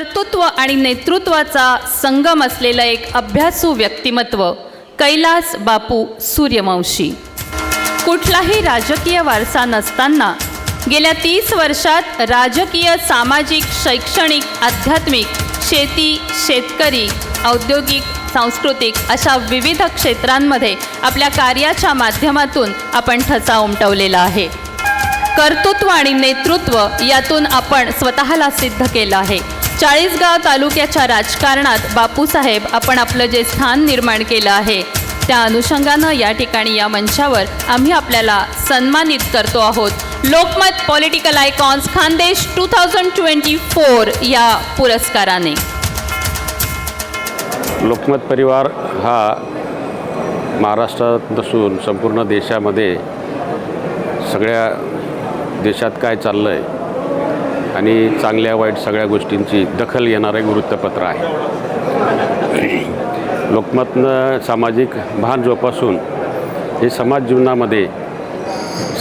कर्तृत्व आणि नेतृत्वाचा संगम असलेलं एक अभ्यासू व्यक्तिमत्व कैलास बापू सूर्यवंशी। कुठलाही राजकीय वारसा नसताना गेल्या 30 वर्षात राजकीय, सामाजिक, शैक्षणिक, आध्यात्मिक, शेती, शेतकरी, औद्योगिक, सांस्कृतिक अशा विविध क्षेत्रांमध्ये आपल्या कार्याच्या माध्यमातून आपण ठसा उमटवलेला आहे। कर्तृत्व आणि नेतृत्व यातून आपण स्वतःला सिद्ध केलं आहे। चाळीसगाव तालुक्याच्या राजकारणात बापूसाहेब आपण आपलं जे स्थान निर्माण केलं आहे त्या अनुषंगानं या ठिकाणी या मंचावर आम्ही आपल्याला सन्मानित करतो आहोत लोकमत पॉलिटिकल आयकॉन्स खानदेश 2024 या पुरस्काराने। लोकमत परिवार हा महाराष्ट्रात नसून संपूर्ण देशामध्ये सगळ्या देशात काय चाललं आहे आणि चांगल्या वाईट सगळ्या गोष्टींची दखल घेणारं एक वृत्तपत्र आहे। लोकमतनं सामाजिक भान जोपासून हे समाज जीवनामध्ये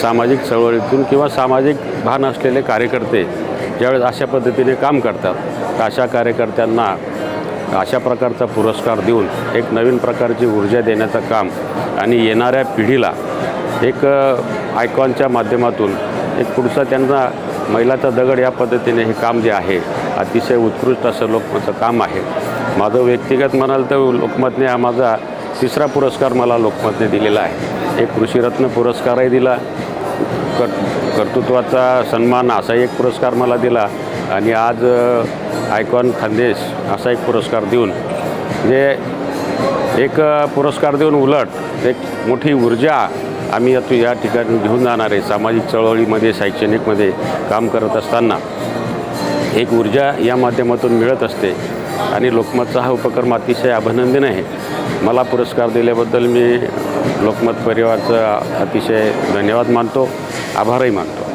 सामाजिक चळवळीतून किंवा सामाजिक भान असलेले कार्यकर्ते ज्यावेळेस अशा पद्धतीने काम करतात तर अशा कार्यकर्त्यांना अशा प्रकारचा पुरस्कार देऊन एक नवीन प्रकारची ऊर्जा देण्याचं काम आणि येणाऱ्या पिढीला एक आयकॉनच्या माध्यमातून एक पुढचा त्यांना मैलाचा दगड या पद्धतीने हे काम जे आहे अतिशय उत्कृष्ट असं लोकमतचं काम आहे। माझं व्यक्तिगत म्हणाल तर लोकमतने हा माझा 3रा पुरस्कार मला लोकमतने दिलेला आहे। एक कृषीरत्न पुरस्कारही दिला, कर्तृत्वाचा सन्मान असा एक पुरस्कार मला दिला आणि आज आयकॉन खानदेश असा एक पुरस्कार देऊन म्हणजे एक पुरस्कार देऊन उलट एक मोठी ऊर्जा आम्ही या ठिकाणी घेऊन जाणार आहे। सामाजिक चळवळीमध्ये शैक्षणिकमध्ये काम करत असताना एक ऊर्जा या माध्यमातून मिळत असते आणि लोकमतचा हा उपक्रम अतिशय अभिनंदनीय आहे। मला पुरस्कार दिल्याबद्दल मी लोकमत परिवाराचा अतिशय धन्यवाद मानतो, आभारही मानतो।